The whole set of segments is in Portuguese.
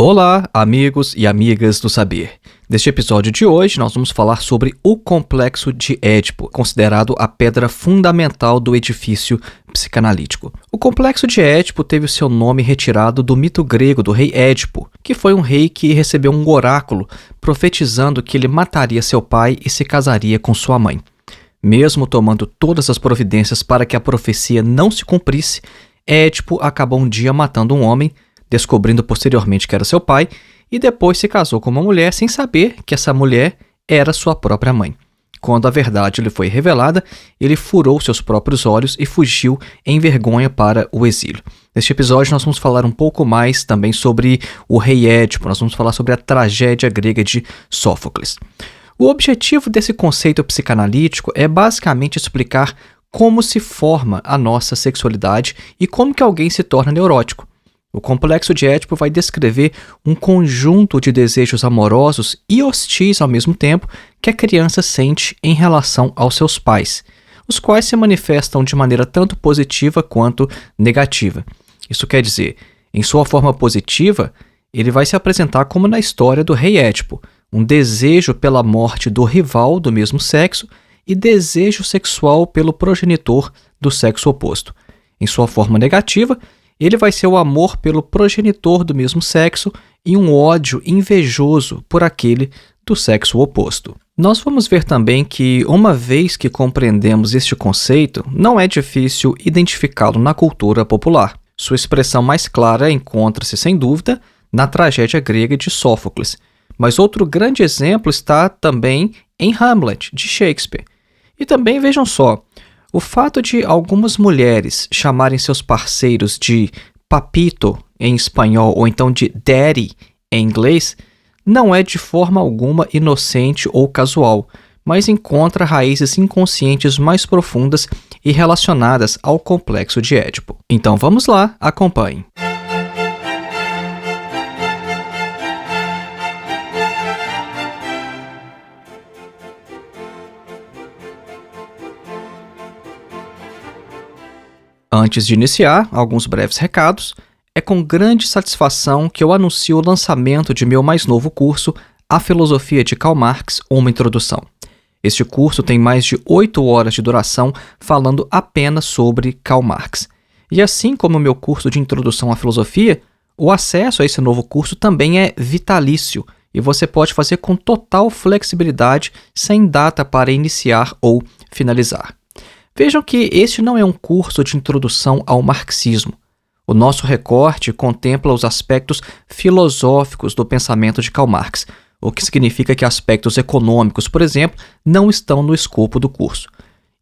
Olá, amigos e amigas do saber. Neste episódio de hoje, nós vamos falar sobre o complexo de Édipo, considerado a pedra fundamental do edifício psicanalítico. O complexo de Édipo teve o seu nome retirado do mito grego do rei Édipo, que foi um rei que recebeu um oráculo profetizando que ele mataria seu pai e se casaria com sua mãe. Mesmo tomando todas as providências para que a profecia não se cumprisse, Édipo acabou um dia matando um homem, descobrindo posteriormente que era seu pai, e depois se casou com uma mulher sem saber que essa mulher era sua própria mãe. Quando a verdade lhe foi revelada, ele furou seus próprios olhos e fugiu em vergonha para o exílio. Neste episódio nós vamos falar um pouco mais também sobre o rei Édipo, nós vamos falar sobre a tragédia grega de Sófocles. O objetivo desse conceito psicanalítico é basicamente explicar como se forma a nossa sexualidade e como que alguém se torna neurótico. O complexo de Édipo vai descrever um conjunto de desejos amorosos e hostis ao mesmo tempo que a criança sente em relação aos seus pais, os quais se manifestam de maneira tanto positiva quanto negativa. Isso quer dizer, em sua forma positiva, ele vai se apresentar como na história do rei Édipo, um desejo pela morte do rival do mesmo sexo e desejo sexual pelo progenitor do sexo oposto. Em sua forma negativa, ele vai ser o amor pelo progenitor do mesmo sexo e um ódio invejoso por aquele do sexo oposto. Nós vamos ver também que, uma vez que compreendemos este conceito, não é difícil identificá-lo na cultura popular. Sua expressão mais clara encontra-se, sem dúvida, na tragédia grega de Sófocles. Mas outro grande exemplo está também em Hamlet, de Shakespeare. E também, vejam só, o fato de algumas mulheres chamarem seus parceiros de papito em espanhol ou então de daddy em inglês não é de forma alguma inocente ou casual, mas encontra raízes inconscientes mais profundas e relacionadas ao complexo de Édipo. Então vamos lá, acompanhem. Antes de iniciar, alguns breves recados. É com grande satisfação que eu anuncio o lançamento de meu mais novo curso, A Filosofia de Karl Marx, uma introdução. Este curso tem mais de 8 horas de duração falando apenas sobre Karl Marx. E assim como o meu curso de introdução à filosofia, o acesso a esse novo curso também é vitalício e você pode fazer com total flexibilidade, sem data para iniciar ou finalizar. Vejam que este não é um curso de introdução ao marxismo. O nosso recorte contempla os aspectos filosóficos do pensamento de Karl Marx, o que significa que aspectos econômicos, por exemplo, não estão no escopo do curso.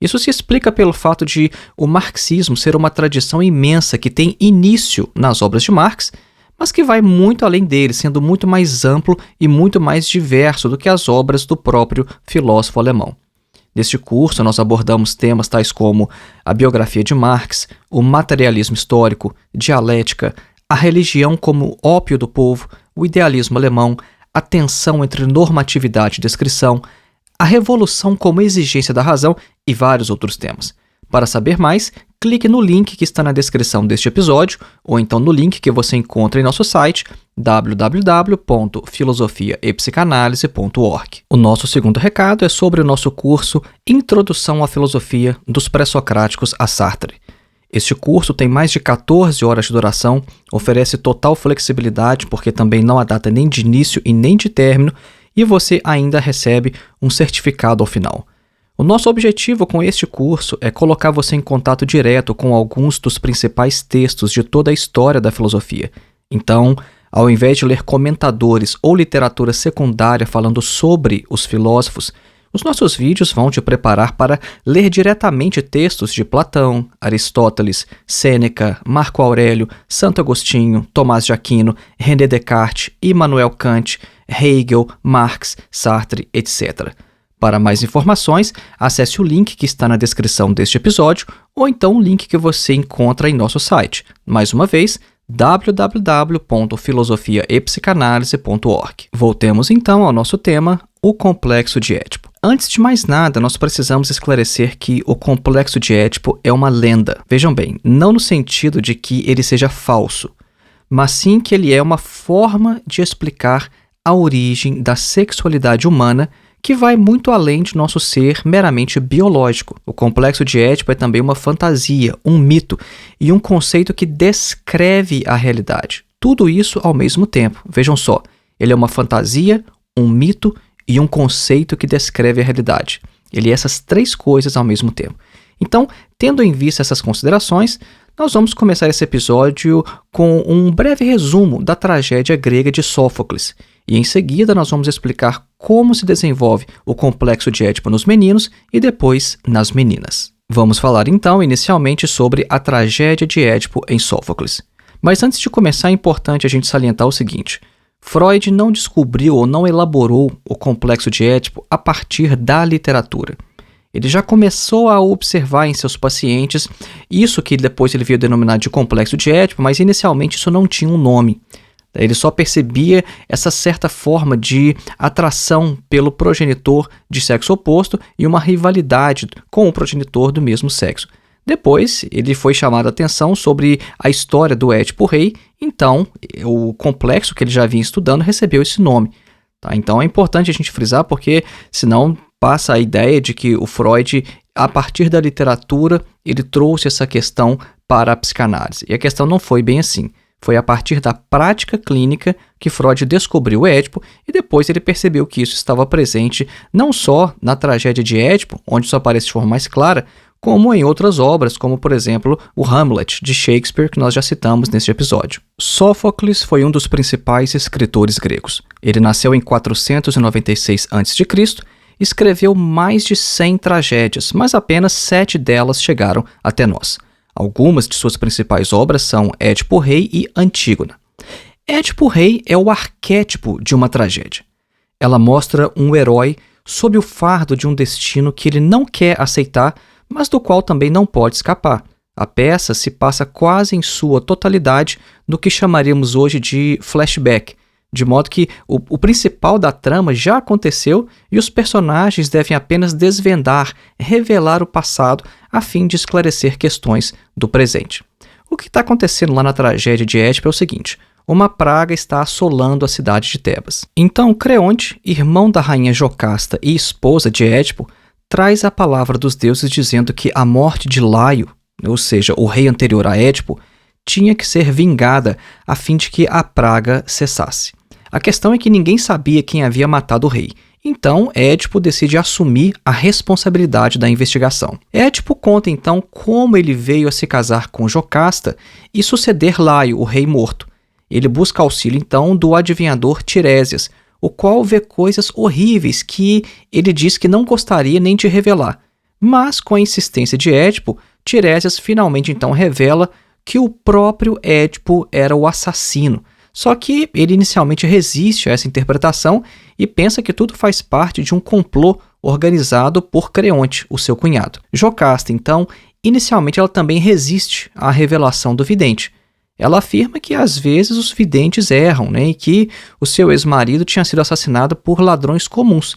Isso se explica pelo fato de o marxismo ser uma tradição imensa que tem início nas obras de Marx, mas que vai muito além dele, sendo muito mais amplo e muito mais diverso do que as obras do próprio filósofo alemão. Neste curso, nós abordamos temas tais como a biografia de Marx, o materialismo histórico, dialética, a religião como ópio do povo, o idealismo alemão, a tensão entre normatividade e descrição, a revolução como exigência da razão e vários outros temas. Para saber mais, clique no link que está na descrição deste episódio ou então no link que você encontra em nosso site www.filosofiaepsicanalise.org. O nosso segundo recado é sobre o nosso curso Introdução à Filosofia dos Pré-Socráticos a Sartre. Este curso tem mais de 14 horas de duração, oferece total flexibilidade porque também não há data nem de início e nem de término e você ainda recebe um certificado ao final. O nosso objetivo com este curso é colocar você em contato direto com alguns dos principais textos de toda a história da filosofia. Então, ao invés de ler comentadores ou literatura secundária falando sobre os filósofos, os nossos vídeos vão te preparar para ler diretamente textos de Platão, Aristóteles, Sêneca, Marco Aurélio, Santo Agostinho, Tomás de Aquino, René Descartes, Immanuel Kant, Hegel, Marx, Sartre, etc. Para mais informações, acesse o link que está na descrição deste episódio ou então o link que você encontra em nosso site. Mais uma vez, www.filosofiaepsicanalise.org. Voltemos então ao nosso tema, o complexo de Édipo. Antes de mais nada, nós precisamos esclarecer que o complexo de Édipo é uma lenda. Vejam bem, não no sentido de que ele seja falso, mas sim que ele é uma forma de explicar a origem da sexualidade humana que vai muito além de nosso ser meramente biológico. O complexo de Édipo é também uma fantasia, um mito e um conceito que descreve a realidade. Tudo isso ao mesmo tempo. Vejam só, ele é uma fantasia, um mito e um conceito que descreve a realidade. Ele é essas três coisas ao mesmo tempo. Então, tendo em vista essas considerações, nós vamos começar esse episódio com um breve resumo da tragédia grega de Sófocles. E em seguida nós vamos explicar como se desenvolve o complexo de Édipo nos meninos e depois nas meninas. Vamos falar então inicialmente sobre a tragédia de Édipo em Sófocles. Mas antes de começar é importante a gente salientar o seguinte: Freud não descobriu ou não elaborou o complexo de Édipo a partir da literatura. Ele já começou a observar em seus pacientes isso que depois ele veio denominar de complexo de Édipo, mas inicialmente isso não tinha um nome. Ele só percebia essa certa forma de atração pelo progenitor de sexo oposto e uma rivalidade com o progenitor do mesmo sexo. Depois, ele foi chamado a atenção sobre a história do Édipo Rei, então o complexo que ele já vinha estudando recebeu esse nome. Tá? Então é importante a gente frisar, porque senão passa a ideia de que o Freud, a partir da literatura, ele trouxe essa questão para a psicanálise. E a questão não foi bem assim. Foi a partir da prática clínica que Freud descobriu o Édipo e depois ele percebeu que isso estava presente não só na tragédia de Édipo, onde isso aparece de forma mais clara, como em outras obras, como por exemplo o Hamlet de Shakespeare, que nós já citamos neste episódio. Sófocles foi um dos principais escritores gregos. Ele nasceu em 496 a.C., escreveu mais de 100 tragédias, mas apenas 7 delas chegaram até nós. Algumas de suas principais obras são Édipo Rei e Antígona. Édipo Rei é o arquétipo de uma tragédia. Ela mostra um herói sob o fardo de um destino que ele não quer aceitar, mas do qual também não pode escapar. A peça se passa quase em sua totalidade no que chamaríamos hoje de flashback, de modo que o principal da trama já aconteceu e os personagens devem apenas desvendar, revelar o passado a fim de esclarecer questões do presente. O que está acontecendo lá na tragédia de Édipo é o seguinte: uma praga está assolando a cidade de Tebas. Então Creonte, irmão da rainha Jocasta e esposa de Édipo, traz a palavra dos deuses dizendo que a morte de Laio, ou seja, o rei anterior a Édipo, tinha que ser vingada a fim de que a praga cessasse. A questão é que ninguém sabia quem havia matado o rei. Então, Édipo decide assumir a responsabilidade da investigação. Édipo conta então como ele veio a se casar com Jocasta e suceder Laio, o rei morto. Ele busca auxílio então do adivinhador Tiresias, o qual vê coisas horríveis que ele diz que não gostaria nem de revelar. Mas, com a insistência de Édipo, Tiresias finalmente então revela que o próprio Édipo era o assassino. Só que ele inicialmente resiste a essa interpretação e pensa que tudo faz parte de um complô organizado por Creonte, o seu cunhado. Jocasta, então, inicialmente ela também resiste à revelação do vidente. Ela afirma que às vezes os videntes erram, e que o seu ex-marido tinha sido assassinado por ladrões comuns.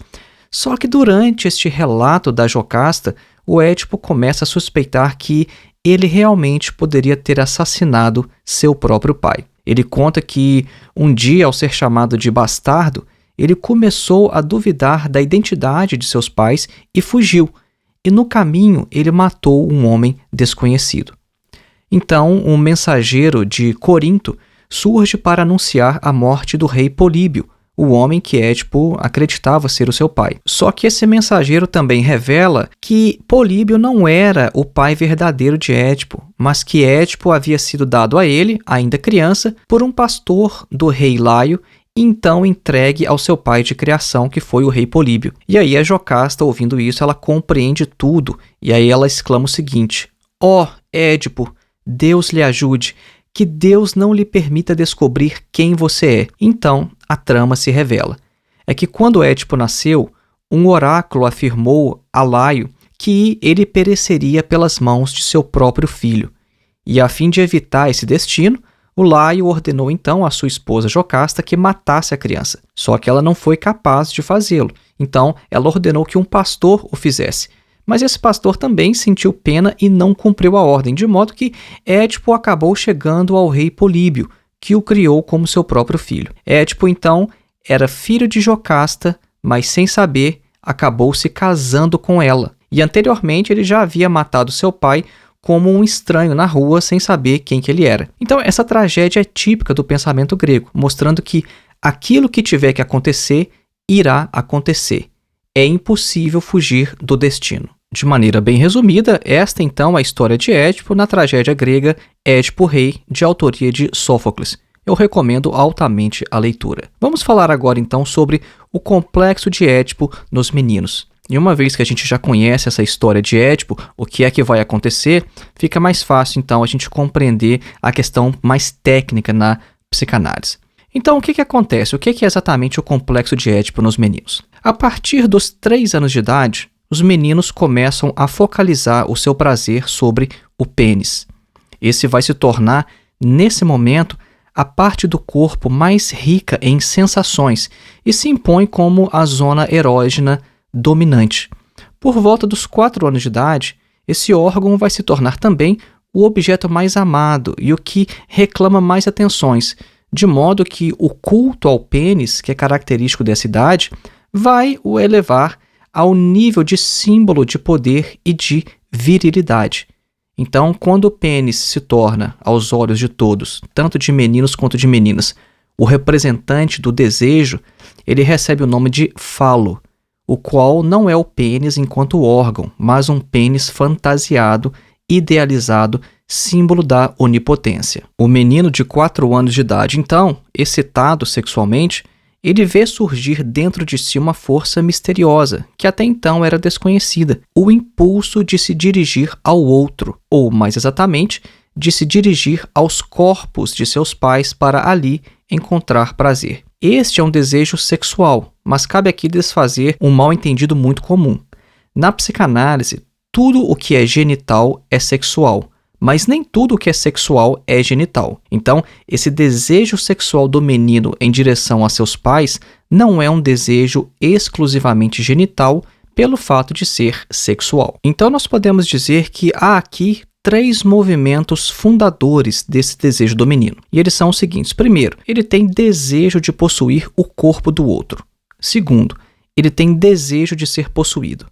Só que durante este relato da Jocasta, o Édipo começa a suspeitar que ele realmente poderia ter assassinado seu próprio pai. Ele conta que um dia, ao ser chamado de bastardo, ele começou a duvidar da identidade de seus pais e fugiu. E no caminho ele matou um homem desconhecido. Então, um mensageiro de Corinto surge para anunciar a morte do rei Políbio, o homem que Édipo acreditava ser o seu pai. Só que esse mensageiro também revela que Políbio não era o pai verdadeiro de Édipo, mas que Édipo havia sido dado a ele, ainda criança, por um pastor do rei Laio, e então entregue ao seu pai de criação, que foi o rei Políbio. E aí a Jocasta, ouvindo isso, ela compreende tudo, e aí ela exclama o seguinte: ó Édipo, Deus lhe ajude, que Deus não lhe permita descobrir quem você é. Então, a trama se revela. É que quando Édipo nasceu, um oráculo afirmou a Laio que ele pereceria pelas mãos de seu próprio filho. E a fim de evitar esse destino, o Laio ordenou então à sua esposa Jocasta que matasse a criança. Só que ela não foi capaz de fazê-lo. Então, ela ordenou que um pastor o fizesse. Mas esse pastor também sentiu pena e não cumpriu a ordem, de modo que Édipo acabou chegando ao rei Políbio, que o criou como seu próprio filho. Édipo, então, era filho de Jocasta, mas sem saber, acabou se casando com ela. E anteriormente ele já havia matado seu pai como um estranho na rua sem saber quem que ele era. Então essa tragédia é típica do pensamento grego, mostrando que aquilo que tiver que acontecer, irá acontecer. É impossível fugir do destino. De maneira bem resumida, esta então é a história de Édipo na tragédia grega Édipo Rei, de autoria de Sófocles. Eu recomendo altamente a leitura. Vamos falar agora então sobre o complexo de Édipo nos meninos. E uma vez que a gente já conhece essa história de Édipo, o que é que vai acontecer, fica mais fácil então a gente compreender a questão mais técnica na psicanálise. Então, o que acontece? O que é exatamente o complexo de Édipo nos meninos? A partir dos 3 anos de idade, os meninos começam a focalizar o seu prazer sobre o pênis. Esse vai se tornar, nesse momento, a parte do corpo mais rica em sensações e se impõe como a zona erógena dominante. Por volta dos 4 anos de idade, esse órgão vai se tornar também o objeto mais amado e o que reclama mais atenções, de modo que o culto ao pênis, que é característico dessa idade, vai o elevar ao nível de símbolo de poder e de virilidade. Então, quando o pênis se torna, aos olhos de todos, tanto de meninos quanto de meninas, o representante do desejo, ele recebe o nome de falo, o qual não é o pênis enquanto órgão, mas um pênis fantasiado, idealizado, símbolo da onipotência. O menino de 4 anos de idade, então, excitado sexualmente, ele vê surgir dentro de si uma força misteriosa, que até então era desconhecida, o impulso de se dirigir ao outro, ou, mais exatamente, de se dirigir aos corpos de seus pais para ali encontrar prazer. Este é um desejo sexual, mas cabe aqui desfazer um mal-entendido muito comum. Na psicanálise, tudo o que é genital é sexual, mas nem tudo o que é sexual é genital. Então, esse desejo sexual do menino em direção a seus pais não é um desejo exclusivamente genital pelo fato de ser sexual. Então, nós podemos dizer que há aqui 3 movimentos fundadores desse desejo do menino. E eles são os seguintes. Primeiro, ele tem desejo de possuir o corpo do outro. Segundo, ele tem desejo de ser possuído.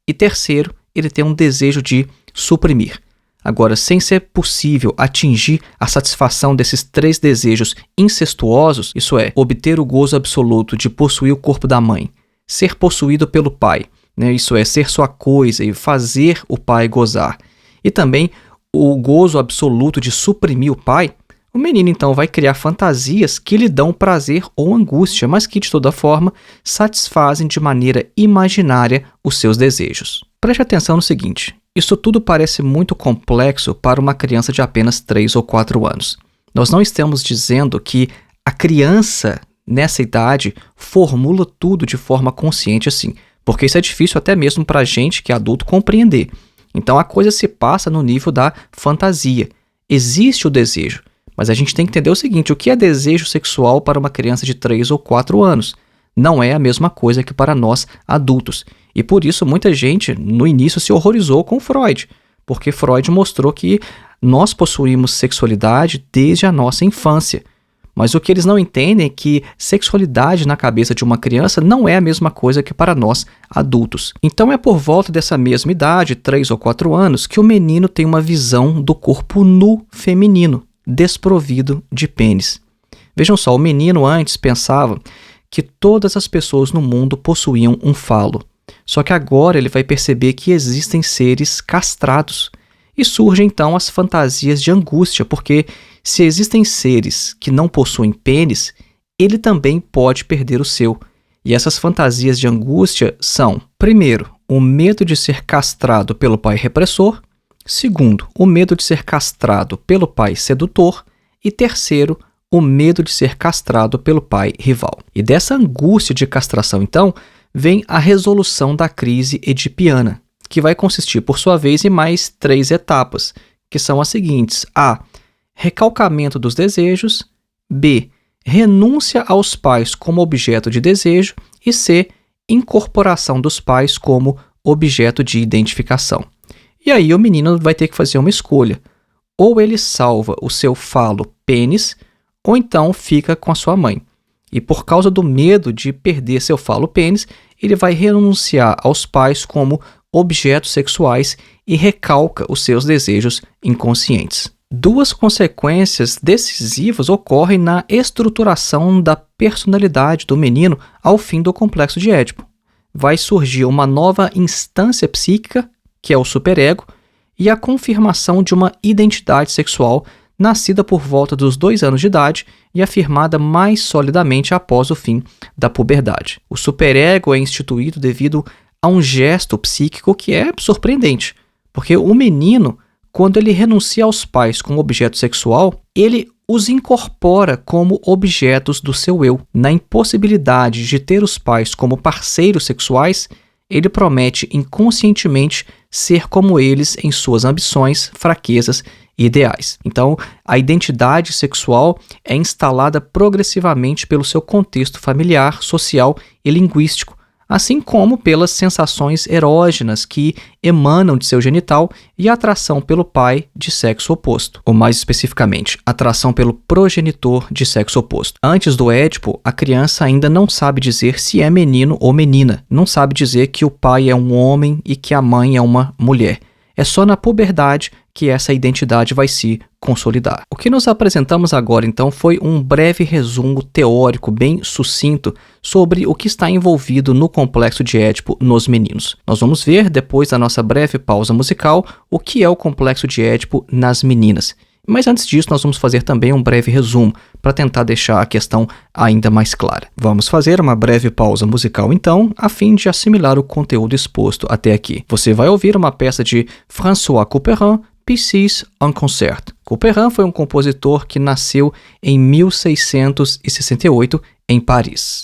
E terceiro, ele tem um desejo de suprimir. Agora, sem ser possível atingir a satisfação desses 3 desejos incestuosos, isso é, obter o gozo absoluto de possuir o corpo da mãe, ser possuído pelo pai, isso é, ser sua coisa e fazer o pai gozar, e também o gozo absoluto de suprimir o pai, o menino então vai criar fantasias que lhe dão prazer ou angústia, mas que de toda forma satisfazem de maneira imaginária os seus desejos. Preste atenção no seguinte, isso tudo parece muito complexo para uma criança de apenas 3 ou 4 anos. Nós não estamos dizendo que a criança, nessa idade, formula tudo de forma consciente assim, porque isso é difícil até mesmo para a gente que é adulto compreender. Então a coisa se passa no nível da fantasia. Existe o desejo, mas a gente tem que entender o seguinte, o que é desejo sexual para uma criança de 3 ou 4 anos? Não é a mesma coisa que para nós adultos. E por isso muita gente no início se horrorizou com Freud, porque Freud mostrou que nós possuímos sexualidade desde a nossa infância. Mas o que eles não entendem é que sexualidade na cabeça de uma criança não é a mesma coisa que para nós adultos. Então é por volta dessa mesma idade, 3 ou 4 anos, que o menino tem uma visão do corpo nu feminino, desprovido de pênis. Vejam só, o menino antes pensava que todas as pessoas no mundo possuíam um falo. Só que agora ele vai perceber que existem seres castrados. E surgem então as fantasias de angústia, porque se existem seres que não possuem pênis, ele também pode perder o seu. E essas fantasias de angústia são, primeiro, o medo de ser castrado pelo pai repressor, segundo, o medo de ser castrado pelo pai sedutor, e terceiro, o medo de ser castrado pelo pai rival. E dessa angústia de castração, então, vem a resolução da crise edipiana, que vai consistir, por sua vez, em mais 3 etapas, que são as seguintes. A. Recalcamento dos desejos. B. Renúncia aos pais como objeto de desejo. E C. Incorporação dos pais como objeto de identificação. E aí o menino vai ter que fazer uma escolha. Ou ele salva o seu falo pênis, ou então fica com a sua mãe. E por causa do medo de perder seu falo-pênis, ele vai renunciar aos pais como objetos sexuais e recalca os seus desejos inconscientes. Duas consequências decisivas ocorrem na estruturação da personalidade do menino ao fim do complexo de Édipo. Vai surgir uma nova instância psíquica, que é o superego, e a confirmação de uma identidade sexual nascida por volta dos 2 anos de idade e afirmada mais solidamente após o fim da puberdade. O superego é instituído devido a um gesto psíquico que é surpreendente, porque o menino, quando ele renuncia aos pais como objeto sexual, ele os incorpora como objetos do seu eu. Na impossibilidade de ter os pais como parceiros sexuais, ele promete inconscientemente ser como eles em suas ambições, fraquezas e ideais. Então, a identidade sexual é instalada progressivamente pelo seu contexto familiar, social e linguístico, assim como pelas sensações erógenas que emanam de seu genital e a atração pelo pai de sexo oposto, ou mais especificamente, atração pelo progenitor de sexo oposto. Antes do Édipo, a criança ainda não sabe dizer se é menino ou menina, não sabe dizer que o pai é um homem e que a mãe é uma mulher. É só na puberdade que essa identidade vai se consolidar. O que nos apresentamos agora, então, foi um breve resumo teórico bem sucinto sobre o que está envolvido no complexo de Édipo nos meninos. Nós vamos ver, depois da nossa breve pausa musical, o que é o complexo de Édipo nas meninas. Mas antes disso, nós vamos fazer também um breve resumo para tentar deixar a questão ainda mais clara. Vamos fazer uma breve pausa musical, então, a fim de assimilar o conteúdo exposto até aqui. Você vai ouvir uma peça de François Couperin, Piscis en Concert. Couperin foi um compositor que nasceu em 1668 em Paris.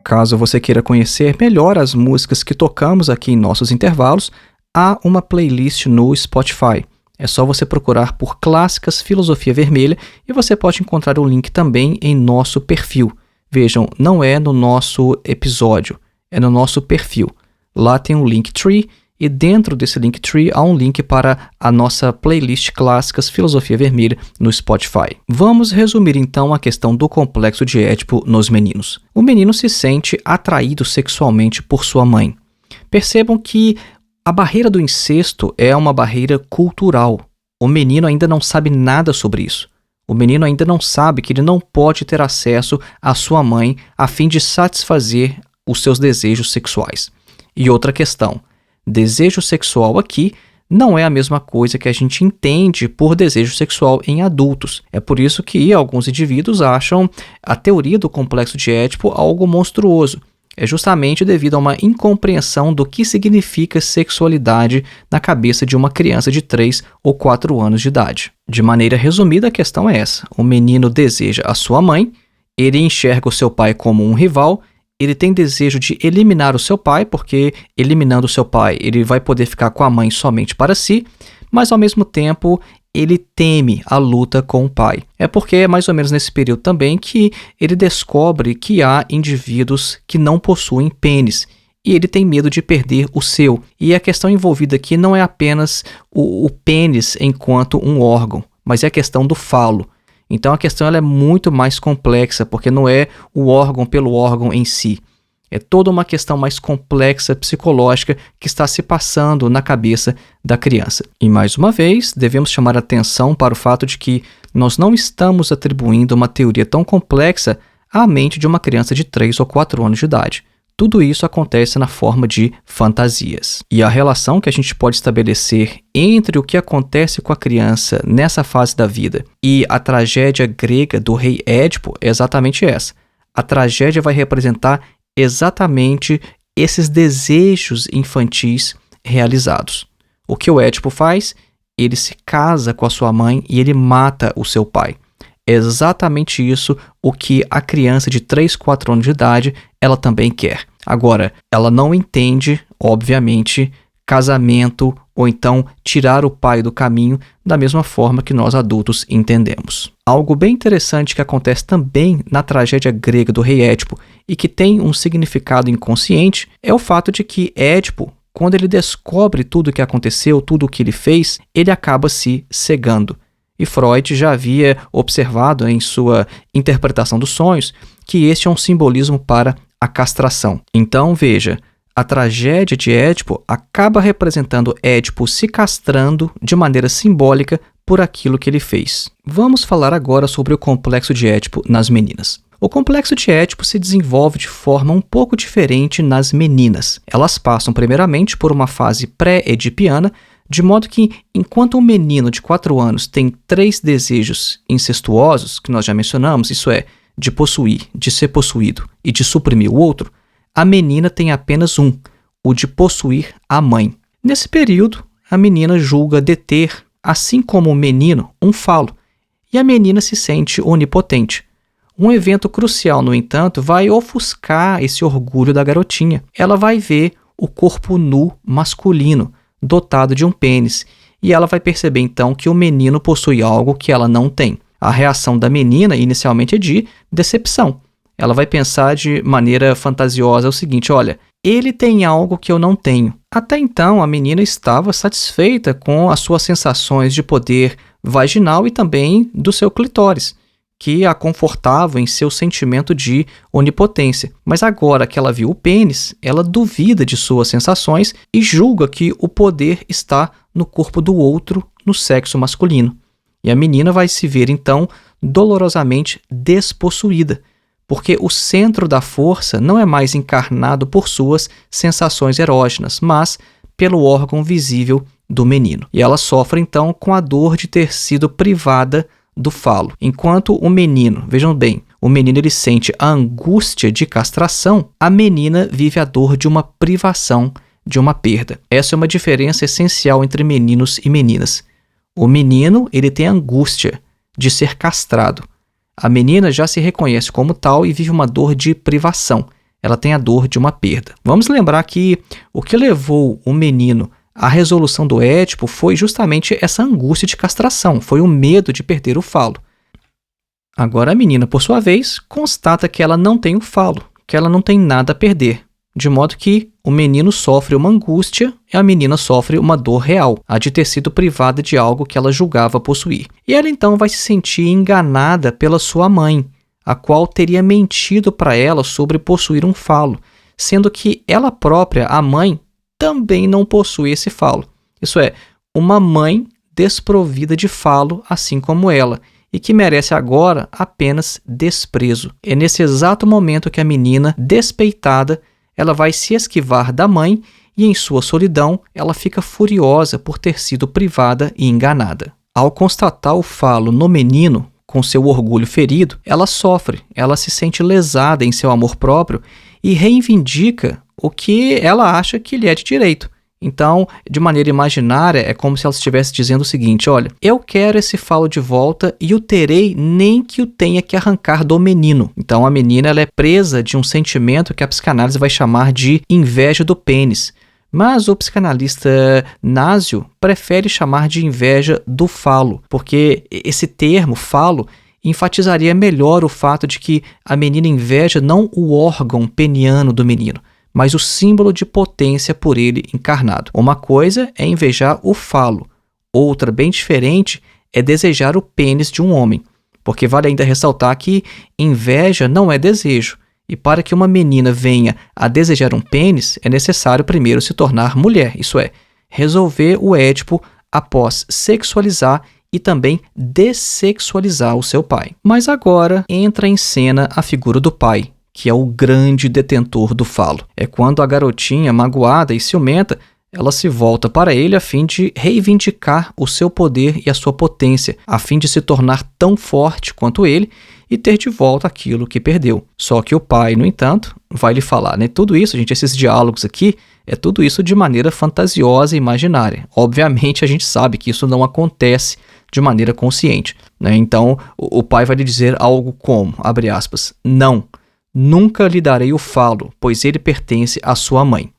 Caso você queira conhecer melhor as músicas que tocamos aqui em nossos intervalos, há uma playlist no Spotify. É só você procurar por Clássicas Filosofia Vermelha e você pode encontrar o link também em nosso perfil. Vejam, não é no nosso episódio, é no nosso perfil. Lá tem um Linktree e dentro desse Linktree há um link para a nossa playlist Clássicas Filosofia Vermelha no Spotify. Vamos resumir então a questão do complexo de Édipo nos meninos. O menino se sente atraído sexualmente por sua mãe. Percebam que a barreira do incesto é uma barreira cultural. O menino ainda não sabe nada sobre isso. O menino ainda não sabe que ele não pode ter acesso à sua mãe a fim de satisfazer os seus desejos sexuais. E outra questão. Desejo sexual aqui não é a mesma coisa que a gente entende por desejo sexual em adultos. É por isso que alguns indivíduos acham a teoria do complexo de Édipo algo monstruoso. É justamente devido a uma incompreensão do que significa sexualidade na cabeça de uma criança de 3 ou 4 anos de idade. De maneira resumida, a questão é essa. O menino deseja a sua mãe, ele enxerga o seu pai como um rival, ele tem desejo de eliminar o seu pai, porque eliminando o seu pai, ele vai poder ficar com a mãe somente para si, mas ao mesmo tempo ele teme a luta com o pai. É porque é mais ou menos nesse período também que ele descobre que há indivíduos que não possuem pênis e ele tem medo de perder o seu. E a questão envolvida aqui não é apenas o pênis enquanto um órgão, mas é a questão do falo. Então a questão ela é muito mais complexa, porque não é o órgão pelo órgão em si. É toda uma questão mais complexa psicológica que está se passando na cabeça da criança. E mais uma vez, devemos chamar atenção para o fato de que nós não estamos atribuindo uma teoria tão complexa à mente de uma criança de 3 ou 4 anos de idade. Tudo isso acontece na forma de fantasias. E a relação que a gente pode estabelecer entre o que acontece com a criança nessa fase da vida e a tragédia grega do rei Édipo é exatamente essa. A tragédia vai representar exatamente esses desejos infantis realizados. O que o Édipo faz? Ele se casa com a sua mãe e ele mata o seu pai. É exatamente isso o que a criança de 3, 4 anos de idade ela também quer. Agora, ela não entende, obviamente, casamento ou então tirar o pai do caminho da mesma forma que nós adultos entendemos. Algo bem interessante que acontece também na tragédia grega do rei Édipo e que tem um significado inconsciente é o fato de que Édipo, quando ele descobre tudo o que aconteceu, tudo o que ele fez, ele acaba se cegando. E Freud já havia observado em sua interpretação dos sonhos que este é um simbolismo para a castração. Então, veja, a tragédia de Édipo acaba representando Édipo se castrando de maneira simbólica por aquilo que ele fez. Vamos falar agora sobre o complexo de Édipo nas meninas. O complexo de Édipo se desenvolve de forma um pouco diferente nas meninas. Elas passam primeiramente por uma fase pré-edipiana, de modo que, enquanto um menino de 4 anos tem 3 desejos incestuosos, que nós já mencionamos, isso é, de possuir, de ser possuído e de suprimir o outro, a menina tem apenas um, o de possuir a mãe. Nesse período, a menina julga deter, assim como o menino, um falo, e a menina se sente onipotente. Um evento crucial, no entanto, vai ofuscar esse orgulho da garotinha. Ela vai ver o corpo nu masculino, dotado de um pênis, e ela vai perceber então que o menino possui algo que ela não tem. A reação da menina inicialmente é de decepção. Ela vai pensar de maneira fantasiosa o seguinte: olha, ele tem algo que eu não tenho. Até então, a menina estava satisfeita com as suas sensações de poder vaginal e também do seu clitóris, que a confortavam em seu sentimento de onipotência. Mas agora que ela viu o pênis, ela duvida de suas sensações e julga que o poder está no corpo do outro, no sexo masculino. E a menina vai se ver, então, dolorosamente despossuída, porque o centro da força não é mais encarnado por suas sensações erógenas, mas pelo órgão visível do menino. E ela sofre, então, com a dor de ter sido privada do falo. Enquanto o menino, vejam bem, o menino ele sente a angústia de castração, a menina vive a dor de uma privação, de uma perda. Essa é uma diferença essencial entre meninos e meninas. O menino ele tem a angústia de ser castrado. A menina já se reconhece como tal e vive uma dor de privação. Ela tem a dor de uma perda. Vamos lembrar que o que levou o menino à resolução do Édipo foi justamente essa angústia de castração, foi o medo de perder o falo. Agora a menina, por sua vez, constata que ela não tem o falo, que ela não tem nada a perder, de modo que o menino sofre uma angústia e a menina sofre uma dor real, a de ter sido privada de algo que ela julgava possuir. E ela então vai se sentir enganada pela sua mãe, a qual teria mentido para ela sobre possuir um falo, sendo que ela própria, a mãe, também não possui esse falo. Isso é, uma mãe desprovida de falo, assim como ela, e que merece agora apenas desprezo. É nesse exato momento que a menina, despeitada, ela vai se esquivar da mãe e em sua solidão ela fica furiosa por ter sido privada e enganada. Ao constatar o falo no menino, com seu orgulho ferido, ela sofre, ela se sente lesada em seu amor próprio e reivindica o que ela acha que lhe é de direito. Então, de maneira imaginária, é como se ela estivesse dizendo o seguinte: olha, eu quero esse falo de volta e o terei nem que o tenha que arrancar do menino. Então, a menina ela é presa de um sentimento que a psicanálise vai chamar de inveja do pênis. Mas o psicanalista Nasio prefere chamar de inveja do falo, porque esse termo, falo, enfatizaria melhor o fato de que a menina inveja não o órgão peniano do menino, mas o símbolo de potência por ele encarnado. Uma coisa é invejar o falo, outra, bem diferente, é desejar o pênis de um homem, porque vale ainda ressaltar que inveja não é desejo. E para que uma menina venha a desejar um pênis, é necessário primeiro se tornar mulher, isso é, resolver o Édipo após sexualizar e também dessexualizar o seu pai. Mas agora entra em cena a figura do pai, que é o grande detentor do falo. É quando a garotinha, magoada e ciumenta, ela se volta para ele a fim de reivindicar o seu poder e a sua potência, a fim de se tornar tão forte quanto ele e ter de volta aquilo que perdeu. Só que o pai, no entanto, vai lhe falar, né? Tudo isso, gente, esses diálogos aqui, é tudo isso de maneira fantasiosa e imaginária. Obviamente, a gente sabe que isso não acontece de maneira consciente, né? Então, o pai vai lhe dizer algo como, abre aspas, não, nunca lhe darei o falo, pois ele pertence à sua mãe.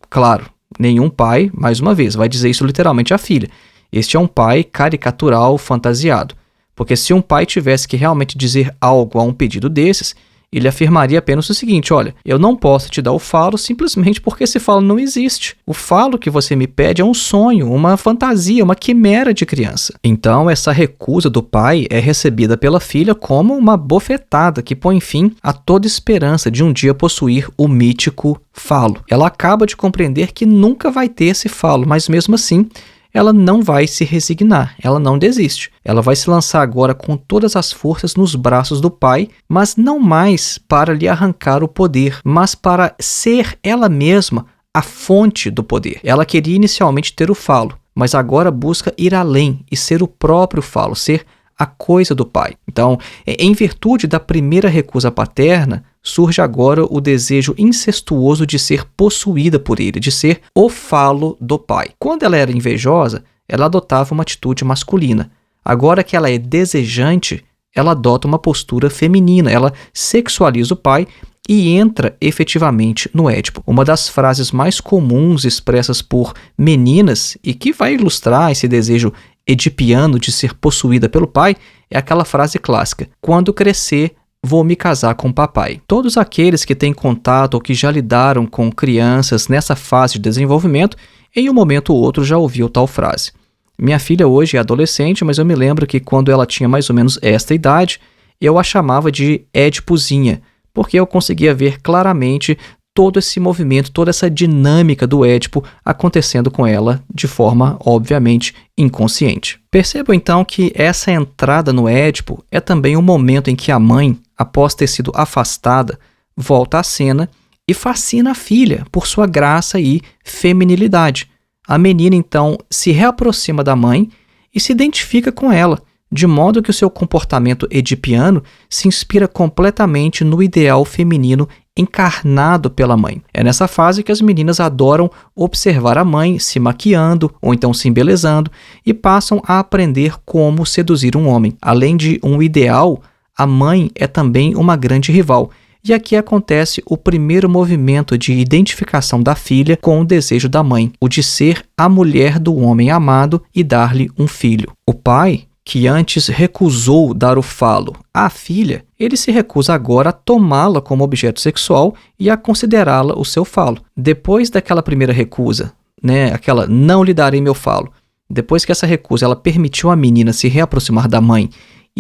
Claro, nenhum pai, mais uma vez, vai dizer isso literalmente à filha. Este é um pai caricatural, fantasiado. Porque se um pai tivesse que realmente dizer algo a um pedido desses, ele afirmaria apenas o seguinte: olha, eu não posso te dar o falo simplesmente porque esse falo não existe. O falo que você me pede é um sonho, uma fantasia, uma quimera de criança. Então, essa recusa do pai é recebida pela filha como uma bofetada que põe fim a toda esperança de um dia possuir o mítico falo. Ela acaba de compreender que nunca vai ter esse falo, mas mesmo assim, ela não vai se resignar, ela não desiste. Ela vai se lançar agora com todas as forças nos braços do pai, mas não mais para lhe arrancar o poder, mas para ser ela mesma a fonte do poder. Ela queria inicialmente ter o falo, mas agora busca ir além e ser o próprio falo, ser a coisa do pai. Então, em virtude da primeira recusa paterna, surge agora o desejo incestuoso de ser possuída por ele, de ser o falo do pai. Quando ela era invejosa, ela adotava uma atitude masculina. Agora que ela é desejante, ela adota uma postura feminina, ela sexualiza o pai e entra efetivamente no Édipo. Uma das frases mais comuns expressas por meninas e que vai ilustrar esse desejo edipiano de ser possuída pelo pai é aquela frase clássica: quando crescer, vou me casar com o papai. Todos aqueles que têm contato ou que já lidaram com crianças nessa fase de desenvolvimento, em um momento ou outro já ouviu tal frase. Minha filha hoje é adolescente, mas eu me lembro que quando ela tinha mais ou menos esta idade, eu a chamava de Édipozinha, porque eu conseguia ver claramente todo esse movimento, toda essa dinâmica do Édipo acontecendo com ela de forma, obviamente, inconsciente. Percebam então que essa entrada no Édipo é também o momento em que a mãe, após ter sido afastada, volta à cena e fascina a filha por sua graça e feminilidade. A menina então se reaproxima da mãe e se identifica com ela, de modo que o seu comportamento edipiano se inspira completamente no ideal feminino encarnado pela mãe. É nessa fase que as meninas adoram observar a mãe se maquiando ou então se embelezando e passam a aprender como seduzir um homem. Além de um ideal, a mãe é também uma grande rival. E aqui acontece o primeiro movimento de identificação da filha com o desejo da mãe, o de ser a mulher do homem amado e dar-lhe um filho. O pai, que antes recusou dar o falo à filha, ele se recusa agora a tomá-la como objeto sexual e a considerá-la o seu falo. Depois daquela primeira recusa, aquela não lhe darei meu falo, depois que essa recusa ela permitiu à menina se reaproximar da mãe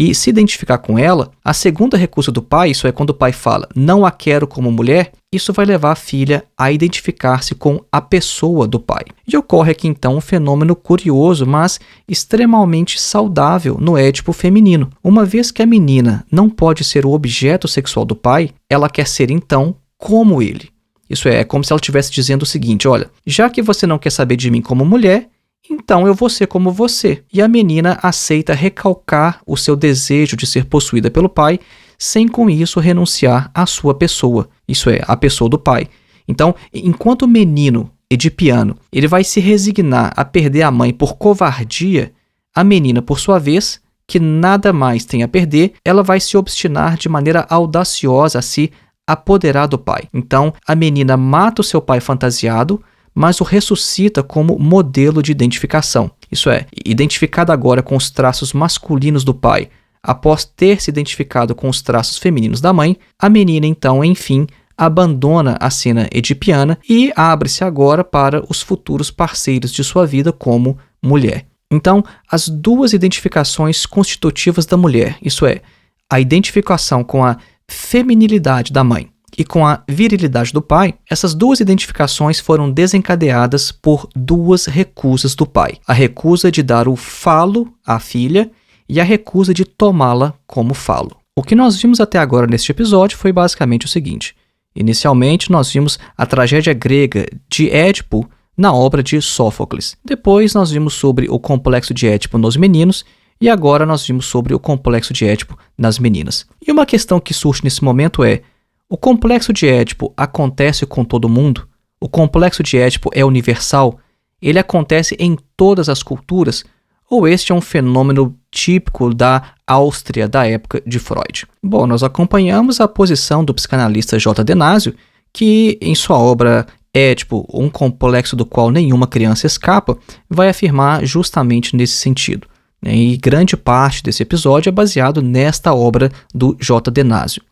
e se identificar com ela, a segunda recusa do pai, isso é quando o pai fala não a quero como mulher, isso vai levar a filha a identificar-se com a pessoa do pai. E ocorre aqui então um fenômeno curioso, mas extremamente saudável no Édipo feminino. Uma vez que a menina não pode ser o objeto sexual do pai, ela quer ser então como ele. Isso é como se ela estivesse dizendo o seguinte: olha, já que você não quer saber de mim como mulher, então eu vou ser como você. E a menina aceita recalcar o seu desejo de ser possuída pelo pai, sem com isso renunciar à sua pessoa, isso é, a pessoa do pai. Então, enquanto o menino edipiano ele vai se resignar a perder a mãe por covardia, a menina, por sua vez, que nada mais tem a perder, ela vai se obstinar de maneira audaciosa a se apoderar do pai. Então, a menina mata o seu pai fantasiado, mas o ressuscita como modelo de identificação. Isso é, identificada agora com os traços masculinos do pai, após ter se identificado com os traços femininos da mãe, a menina então, enfim, abandona a cena edipiana e abre-se agora para os futuros parceiros de sua vida como mulher. Então, as duas identificações constitutivas da mulher, isso é, a identificação com a feminilidade da mãe e com a virilidade do pai, essas duas identificações foram desencadeadas por duas recusas do pai. A recusa de dar o falo à filha e a recusa de tomá-la como falo. O que nós vimos até agora neste episódio foi basicamente o seguinte. Inicialmente, nós vimos a tragédia grega de Édipo na obra de Sófocles. Depois, nós vimos sobre o complexo de Édipo nos meninos e agora nós vimos sobre o complexo de Édipo nas meninas. E uma questão que surge nesse momento é: o complexo de Édipo acontece com todo mundo? O complexo de Édipo é universal? Ele acontece em todas as culturas? Ou este é um fenômeno típico da Áustria da época de Freud? Bom, nós acompanhamos a posição do psicanalista J. Denásio, que em sua obra Édipo, um complexo do qual nenhuma criança escapa, vai afirmar justamente nesse sentido. E grande parte desse episódio é baseado nesta obra do J. Denásio.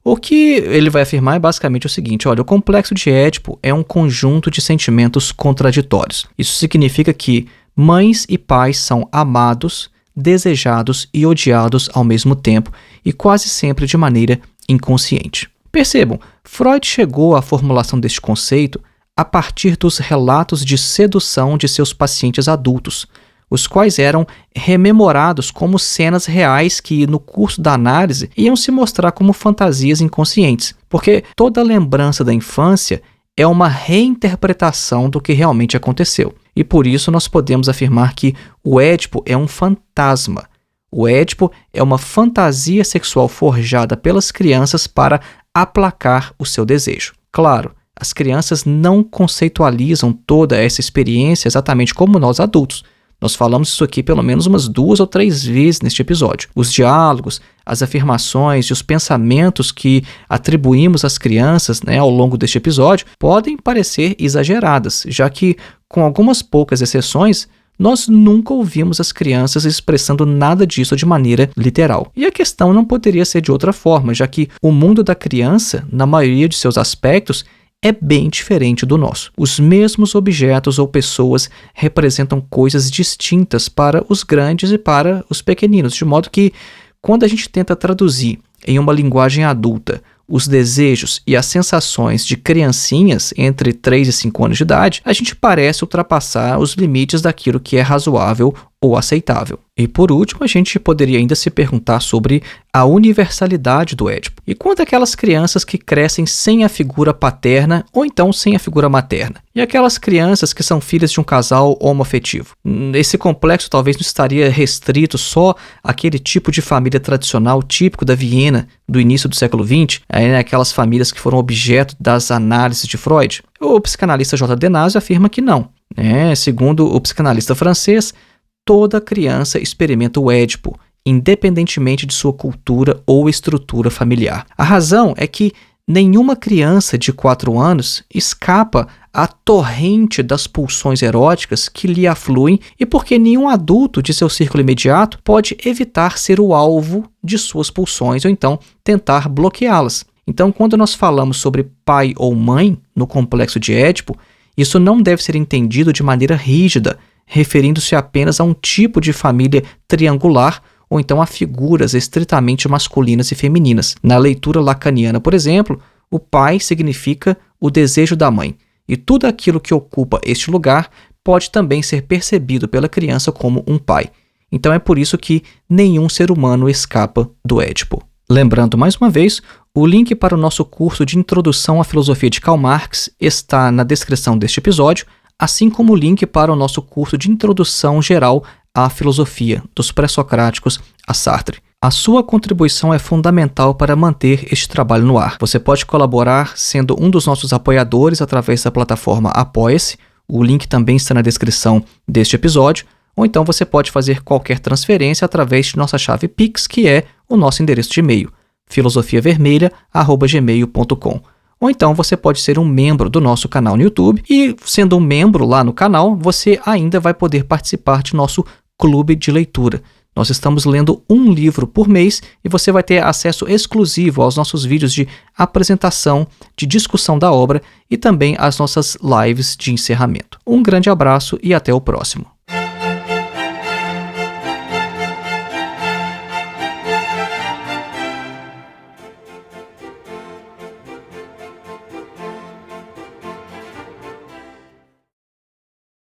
O que ele vai afirmar é basicamente o seguinte: olha, o complexo de Édipo é um conjunto de sentimentos contraditórios. Isso significa que mães e pais são amados, desejados e odiados ao mesmo tempo e quase sempre de maneira inconsciente. Percebam, Freud chegou à formulação deste conceito a partir dos relatos de sedução de seus pacientes adultos, os quais eram rememorados como cenas reais que, no curso da análise, iam se mostrar como fantasias inconscientes, porque toda lembrança da infância é uma reinterpretação do que realmente aconteceu. E por isso nós podemos afirmar que o Édipo é um fantasma. O Édipo é uma fantasia sexual forjada pelas crianças para aplacar o seu desejo. Claro, as crianças não conceitualizam toda essa experiência exatamente como nós adultos. Nós falamos isso aqui pelo menos umas 2 ou 3 vezes neste episódio. Os diálogos, as afirmações e os pensamentos que atribuímos às crianças, ao longo deste episódio podem parecer exageradas, já que, com algumas poucas exceções, nós nunca ouvimos as crianças expressando nada disso de maneira literal. E a questão não poderia ser de outra forma, já que o mundo da criança, na maioria de seus aspectos, é bem diferente do nosso. Os mesmos objetos ou pessoas representam coisas distintas para os grandes e para os pequeninos, de modo que, quando a gente tenta traduzir em uma linguagem adulta os desejos e as sensações de criancinhas entre 3 e 5 anos de idade, a gente parece ultrapassar os limites daquilo que é razoável ou aceitável. E por último, a gente poderia ainda se perguntar sobre a universalidade do Édipo. E quanto àquelas crianças que crescem sem a figura paterna ou então sem a figura materna? E aquelas crianças que são filhas de um casal homoafetivo? Esse complexo talvez não estaria restrito só àquele tipo de família tradicional típico da Viena do início do século XX, aquelas famílias que foram objeto das análises de Freud? O psicanalista J. Denásio afirma que não. Segundo o psicanalista francês, toda criança experimenta o Édipo, independentemente de sua cultura ou estrutura familiar. A razão é que nenhuma criança de 4 anos escapa à torrente das pulsões eróticas que lhe afluem e porque nenhum adulto de seu círculo imediato pode evitar ser o alvo de suas pulsões ou então tentar bloqueá-las. Então, quando nós falamos sobre pai ou mãe no complexo de Édipo, isso não deve ser entendido de maneira rígida, referindo-se apenas a um tipo de família triangular ou então a figuras estritamente masculinas e femininas. Na leitura lacaniana, por exemplo, o pai significa o desejo da mãe, e tudo aquilo que ocupa este lugar pode também ser percebido pela criança como um pai. Então é por isso que nenhum ser humano escapa do Édipo. Lembrando mais uma vez, o link para o nosso curso de Introdução à Filosofia de Karl Marx está na descrição deste episódio, assim como o link para o nosso curso de Introdução Geral à Filosofia, dos Pré-Socráticos a Sartre. A sua contribuição é fundamental para manter este trabalho no ar. Você pode colaborar sendo um dos nossos apoiadores através da plataforma Apoia-se, o link também está na descrição deste episódio, ou então você pode fazer qualquer transferência através de nossa chave Pix, que é o nosso endereço de e-mail, filosofiavermelha@gmail.com. Ou então você pode ser um membro do nosso canal no YouTube e, sendo um membro lá no canal, você ainda vai poder participar de nosso clube de leitura. Nós estamos lendo um livro por mês e você vai ter acesso exclusivo aos nossos vídeos de apresentação, de discussão da obra e também às nossas lives de encerramento. Um grande abraço e até o próximo.